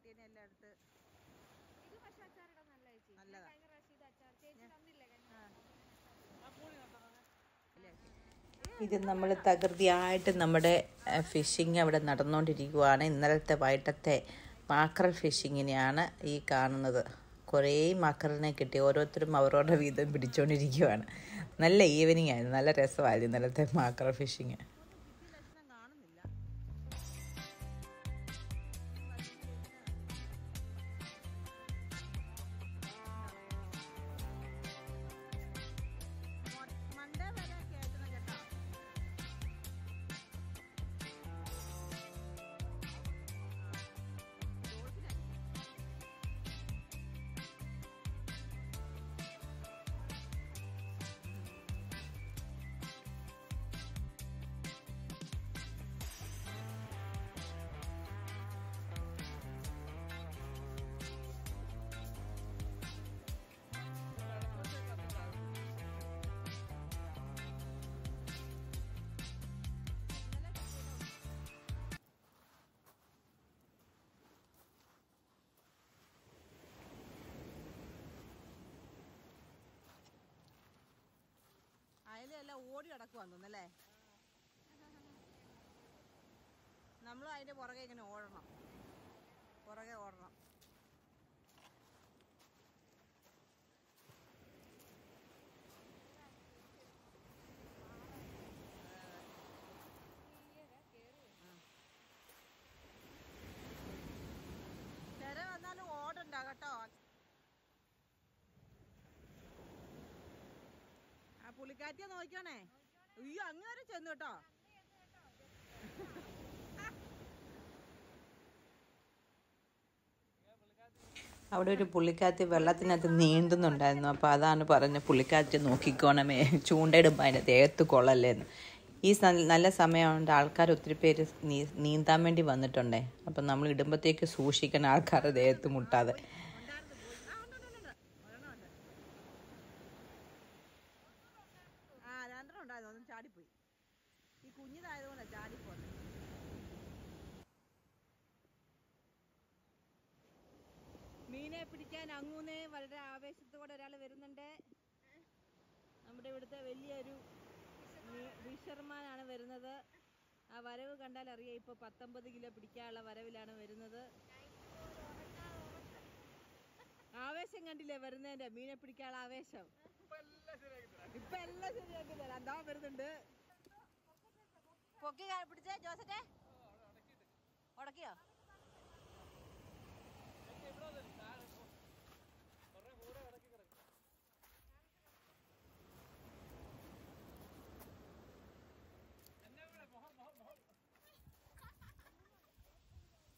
കിട്ടിയതിനെ എല്ലാം എടുത്ത്. ഇത് പക്ഷെ അച്ചാറിടാൻ നല്ല ചേച്ചി. നല്ലതാ. കഴിഞ്ഞ പ്രാവശ്യം ഇത് അച്ചാർ ചേച്ചി തന്നില്ലേ ഇത് നമ്മൾ തകൃതിയായിട്ട് നമ്മുടെ ഫിഷിങ് അവിടെ നടന്നുകൊണ്ടിരിക്കുകയാണ്. ഇന്നലത്തെ വൈകിട്ടത്തെ മാക്രൽ ഫിഷിങ്ങിനെയാണ് ഈ കാണുന്നത്. കുറേ മാക്രലിനെ കിട്ടി. ഓരോരുത്തരും അവരവരുടെ വീതം പിടിച്ചുകൊണ്ടിരിക്കുകയാണ്. നല്ല ഈവനിങ് ആയിരുന്നു, നല്ല രസമായിരുന്നു ഇന്നലത്തെ മാക്രൽ ഫിഷിങ്. അയലെല്ലാം ഓടി കിടക്കുവാന്ന് തോന്നല്ലേ. നമ്മളും അതിന്റെ പുറകെ ഇങ്ങനെ ഓടണം, പുറകെ ഓടണം. തിര വന്നാലും ഓടണ്ട കേട്ടോ. ആ പുള്ളിക്കാറ്റിയെ നോക്കണേ. അയ്യോ അങ്ങനെ ചെന്നു കേട്ടോ. അവിടെ ഒരു പുള്ളിക്കാറ്റ് വെള്ളത്തിനകത്ത് നീന്തുന്നുണ്ടായിരുന്നു. അപ്പോൾ അതാണ് പറഞ്ഞ് പുള്ളിക്കാറ്റ് നോക്കിക്കോണമേ, ചൂണ്ടയിടുമ്പോൾ അതിൻ്റെ ദേഹത്ത് കൊള്ളല്ലേന്ന്. ഈ നല്ല സമയമുണ്ട്, ആൾക്കാർ ഒത്തിരി പേര് നീന്താൻ വേണ്ടി വന്നിട്ടുണ്ടേ. അപ്പം നമ്മൾ ഇടുമ്പോഴത്തേക്ക് സൂക്ഷിക്കണം ആൾക്കാരുടെ ദേഹത്ത് മുട്ടാതെ. ചാടിപ്പോയി. ഈ കുഞ്ഞിതായതുകൊണ്ടാ ചാടിപ്പോന്നെ. മീനെ പിടിക്കാൻ അങ്ങൂന്നേ വളരെ ആവേശത്തോടെ ഒരാൾ വരുന്നുണ്ട്. നമ്മുടെ ഇവിടുത്തെ വലിയൊരു ഫിഷർമാനാണ് വരുന്നത്. ആ വരവ് കണ്ടാൽ അറിയാം, ഇപ്പൊ 19 കിലോ പിടിക്കാനുള്ള വരവിലാണ് വരുന്നത്. ആവേശം കണ്ടില്ലേ വരുന്നതിന്റെ, മീനെ പിടിക്കാനുള്ള ആവേശം. ഇപ്പൊ എല്ലാം ശരിയാക്കി തരാം. എന്താ വരുന്നുണ്ട്. പൊക്കി പിടിച്ചേ ജോസറ്റെ. ഉടക്കിയോ?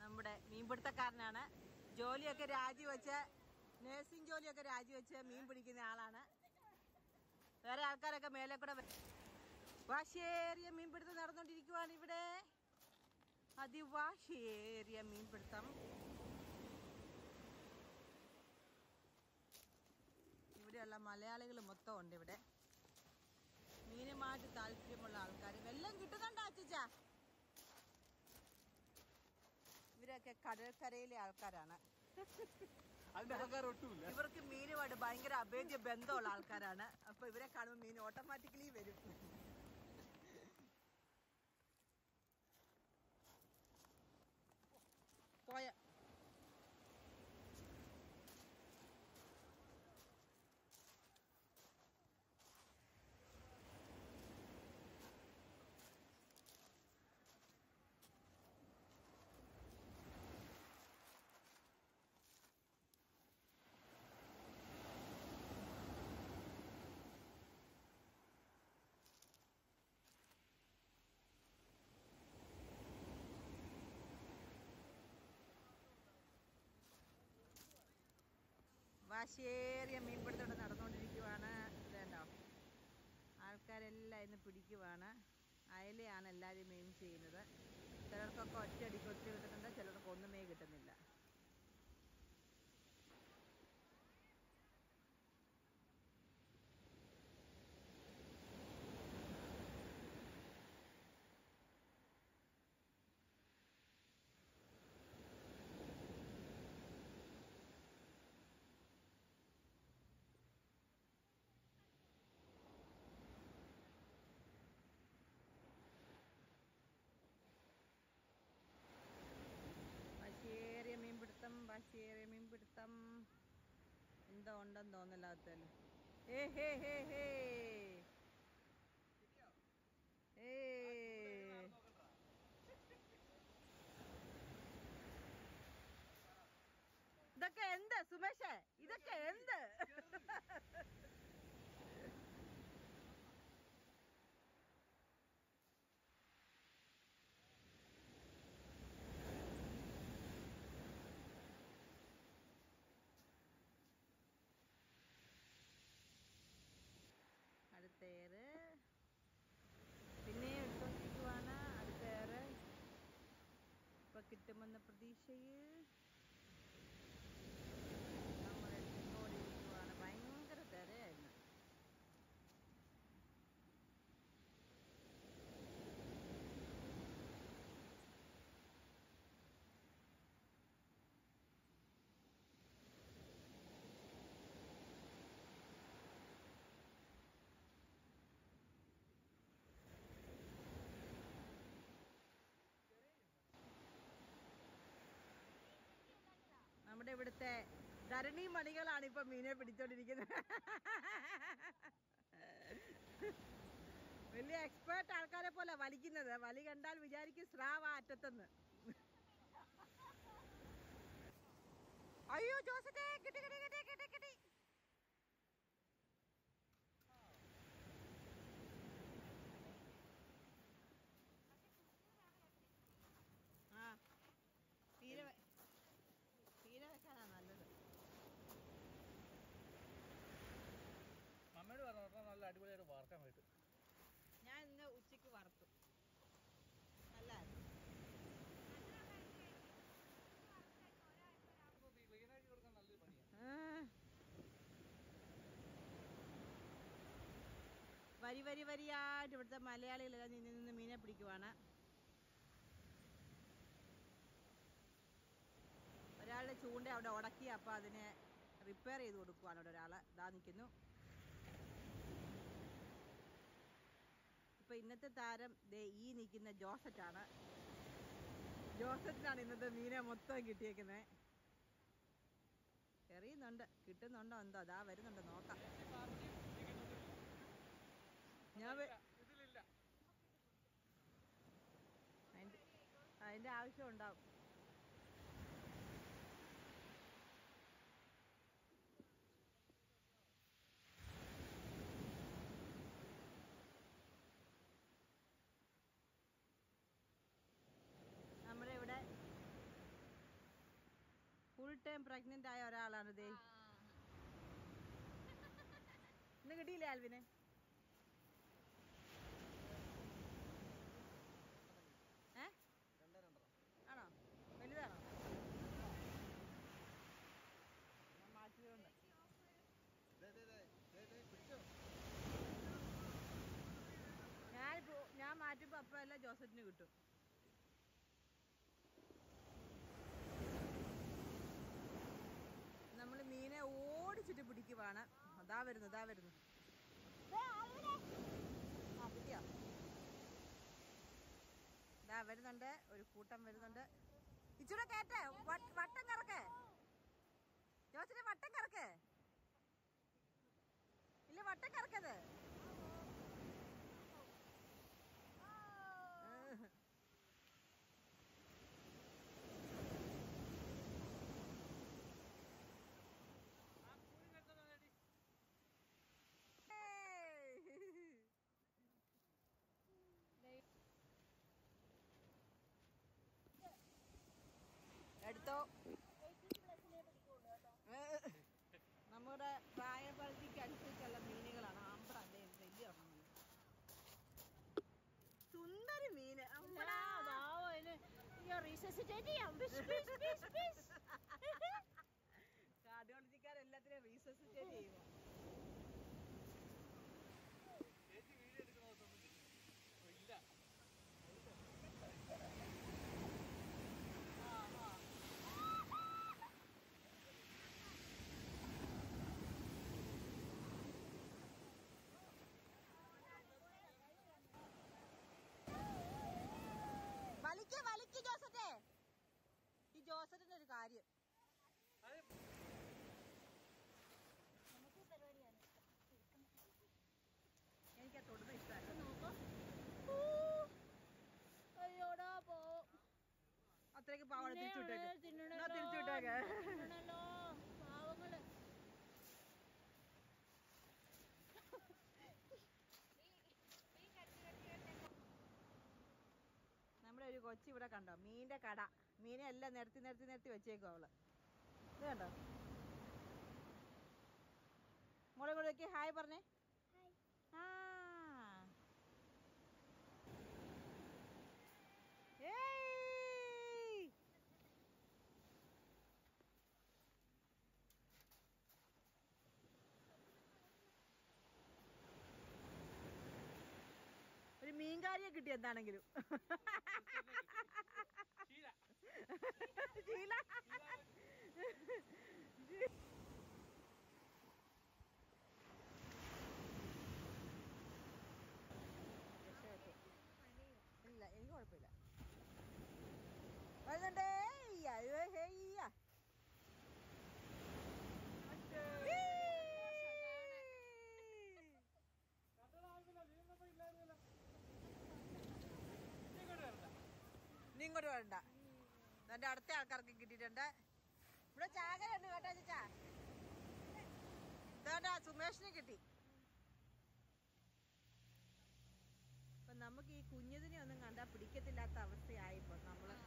നമ്മുടെ മീൻപിടുത്തക്കാരനാണ്. ജോലിയൊക്കെ രാജിവെച്ച്, നേഴ്സിംഗ് ജോലിയൊക്കെ രാജിവെച്ച് മീൻ പിടിക്കുന്ന ആളാണ്. വേറെ ആൾക്കാരൊക്കെ മേലെ കൂടെ വാശിയേറിയ മീൻപിടുത്തം നടന്നുകൊണ്ടിരിക്കുവാണ് ഇവിടെ. അതിവാശിയേറിയ മീൻപിടുത്തം. ഇവിടെയുള്ള മലയാളികൾ മൊത്തം ഉണ്ട് ഇവിടെ. മീനുമായിട്ട് താല്പര്യമുള്ള ആൾക്കാർ. വെള്ളം കിട്ടുന്നുണ്ടോ അച്ഛച്ച? ഇവരൊക്കെ കടൽക്കരയിലെ ആൾക്കാരാണ്. ഇവർക്ക് മീനുമായിട്ട് ഭയങ്കര അഭേദ്യ ബന്ധമുള്ള ആൾക്കാരാണ്. അപ്പൊ ഇവരെ കാണുമ്പോൾ മീൻ ഓട്ടോമാറ്റിക്കലി വരും. പോയ വാശിയേറിയ മീൻപിടുത്തം നടന്നുകൊണ്ടിരിക്കുവാണ്. ഇതുണ്ടോ, ആൾക്കാരെല്ലാം ഇന്ന് പിടിക്കുവാണ്. അയലയാണ് എല്ലാവരും മെയിൻ ചെയ്യുന്നത്. ചിലർക്കൊക്കെ ഒറ്റയടിക്ക് ഒത്തിരി കിട്ടുന്നുണ്ട്, ചിലർക്ക് ഒന്നുമേ കിട്ടുന്നില്ല. കയറി മീൻ പിടുത്തം എന്തോ ഉണ്ടെന്ന് തോന്നല്ലാത്തല്ലോ. ഏ ഹേ ഹേ ഹേ ഏ ഇതൊക്കെ എന്ത് സുമേഷേ, ഇതൊക്കെ എന്ത്? അടുത്തേറ് പിന്നെയും എടുത്തോണ്ടിരിക്കുവാണ്. അടുത്തേറ് ഇപ്പൊ കിട്ടുമെന്ന പ്രതീക്ഷയിൽ നമ്മൾ എടുത്തുകൊണ്ടിരിക്കുവാണ്. ഭയങ്കര തിരയായിരുന്നു. നമ്മുടെ ഇവിടുത്തെ ധരണി മണികളാണ് ഇപ്പൊ മീനെ പിടിച്ചോണ്ടിരിക്കുന്നത്. വലിയ എക്സ്പേർട്ട് ആൾക്കാരെ പോലെ വലിക്കുന്നത്. വലി കണ്ടാൽ വിചാരിക്കും സ്രാവ് അറ്റത്തുനിന്ന്. അയ്യോ ജോസറ്റേ, കിട്ടി കിട്ടി കിട്ടി കിട്ടി കിട്ടി. ആ തീരെ തീരെ വെക്കാനാ നല്ലത്. മമ്മയോട് പറഞ്ഞു നല്ല അടിപൊളിയായിട്ട് വാർക്കാൻ പോയിട്ട്. ഞാൻ ഇന്ന് ഉച്ചക്ക് വറുത്തു. നല്ല ക്ലീനാക്കി കൊടുക്കാൻ നല്ലൊരു പണിയാണ്. വരി വരി വരിയായിട്ട് ഇവിടുത്തെ മലയാളികളെല്ലാം നിന്ന് മീനെ പിടിക്കുവാണ്. ഒരാളുടെ ചൂണ്ട അവിടെ ഉടക്കി, അപ്പോൾ അതിനെ റിപ്പയർ ചെയ്ത് കൊടുക്കുവാണ് അവിടെ ഒരാൾ. ഇതാ നിൽക്കുന്നു. ഇപ്പം ഇന്നത്തെ താരം ദേ ഈ നിൽക്കുന്ന ജോസറ്റാണ്. ജോസറ്റിനാണ് ഇന്നത്തെ മീനെ മൊത്തം കിട്ടിയേക്കുന്നത്. എറിയുന്നുണ്ട്, കിട്ടുന്നുണ്ടോ എന്തോ. അതാ വരുന്നുണ്ട്, നോക്കാം. ഞാൻ അതിൻ്റെ ആവശ്യം ഉണ്ടാവും. നമ്മുടെ ഇവിടെ ഫുൾ ടൈം പ്രഗ്നന്റ് ആയ ഒരാളാണ് ദേ. ഇന്ന് കിട്ടിയില്ലേ ആൽവിനെ? ആണോ? വലുതാണോ? മാറ്റിയതുകൊണ്ട് ഞാൻ മാറ്റുമ്പോ അപ്പഴല്ല ജോസഫിന് കിട്ടും. നമ്മൾ മീനെ ഓടിച്ചിട്ട് പിടിക്കുവാണ്. അതാ വരുന്നു, ഇതാ വരുന്നു. ആ കിട്ടിയോ? ഇതാ വരുന്നുണ്ട്, ഒരു കൂട്ടം വരുന്നുണ്ട്. ഇച്ചിരി കേട്ടെ, വട്ടം കറക്ക് ജോസിന്, വട്ടം കറക്ക്. ഇല്ല, വട്ടം കറക്കത്. എടുത്തോ. നമ്മുടെ പ്രായപരിധിക്ക് അനുസരിച്ചുള്ള മീനുകളാണ്. ആമ്പടല്ലേ വലിയ സുന്ദരി മീന്. കാർഡിയോളജിക്കാരെല്ലാത്തിനും റീസസിറ്റേറ്റ് ചെയ്യുക. ഇല്ല വലിക്ക് ജോസറ്റേ. ഈ ജോസറ്റിന്റെ ഒരു കാര്യം, അവിടെ തിരിച്ചുവിട്ടേക്ക്. എന്നാ തിരിച്ചുവിട്ടേക്ക്. നമ്മുടെ ഒരു കൊച്ചി ഇവിടെ കണ്ടോ, മീനിന്റെ കട. മീനെ എല്ലാം നിരത്തി വെച്ചേക്കും അവള്. ഇത് കണ്ടോ? മോളെ കൂടെ വെക്കി ഹായ് പറഞ്ഞേ. ആ ഏയ്. ഒരു മീൻകാരിയെ കിട്ടി എന്താണെങ്കിലും. ശീല. ഇല്ല എനിക്ക് കുഴപ്പമില്ല. വരുന്നുണ്ടേ. നീ ഇങ്ങോട്ട് വരണ്ട. എന്റെ അടുത്ത ആൾക്കാർക്ക് കിട്ടിയിട്ടുണ്ട്. ഇവിടെ ചാകരയുണ്ട് കേട്ടോ ചേച്ചാ. ഇതാണ്ടാ സുമേഷിന് കിട്ടി. അപ്പൊ നമുക്ക് ഈ കുഞ്ഞതിനെ ഒന്നും കണ്ടാ പിടിക്കത്തില്ലാത്ത അവസ്ഥയായിപ്പോ നമ്മള്.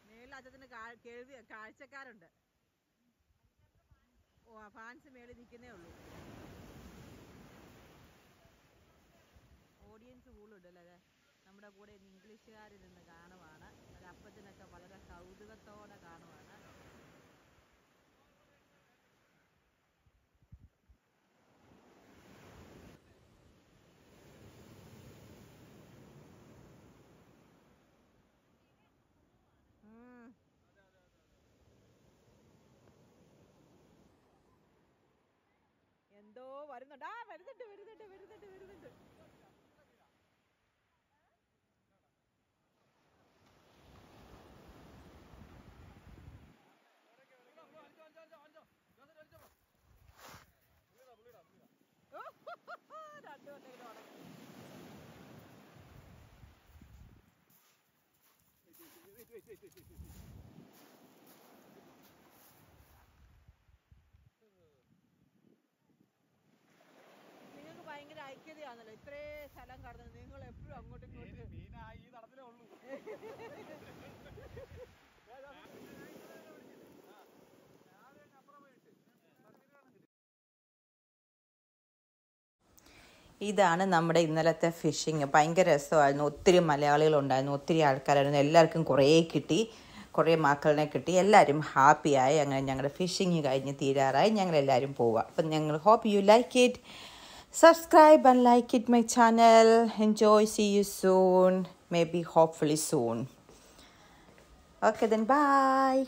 മേളിൽ അച്ഛത്തിന് കാഴ്ചക്കാരുണ്ട്. ഓ ഫാൻസ് മേളിൽ നിൽക്കുന്നേ ഉള്ളൂ. ഓഡിയൻസ് കൂടുതലുണ്ട് അല്ലേ. നമ്മുടെ കൂടെ ഇന്ന് ഇംഗ്ലീഷുകാരിൽ നിന്ന് കാണുവാണ്. ഒരു അപ്പത്തിനൊക്കെ വളരെ കൗതുകത്തോടെ കാണുവാണ്. എന്തോ വരുന്നുണ്ട്. ആ വരുന്നുണ്ട്. നിങ്ങൾക്ക് ഭയങ്കര ഐക്യതയാണല്ലോ. ഇത്രേ സ്ഥലം കടന്നത്. നിങ്ങൾ എപ്പോഴും അങ്ങോട്ടും ഇങ്ങോട്ടും. ഈ തടത്തിലേ ഉള്ളൂ. ഇതാണ് നമ്മുടെ ഇന്നലത്തെ ഫിഷിങ്. ഭയങ്കര രസമായിരുന്നു. ഒത്തിരി മലയാളികളുണ്ടായിരുന്നു, ഒത്തിരി ആൾക്കാരായിരുന്നു. എല്ലാവർക്കും കുറേ കിട്ടി, കുറേ മക്കളിനെ കിട്ടി. എല്ലാവരും ഹാപ്പിയായി. അങ്ങനെ ഞങ്ങളുടെ ഫിഷിങ് കഴിഞ്ഞ് തീരാറായി. ഞങ്ങളെല്ലാവരും പോവാം. അപ്പം ഞങ്ങൾ hope you like it. Subscribe and like it my channel. Enjoy. See you soon. Maybe hopefully soon. Okay then, bye.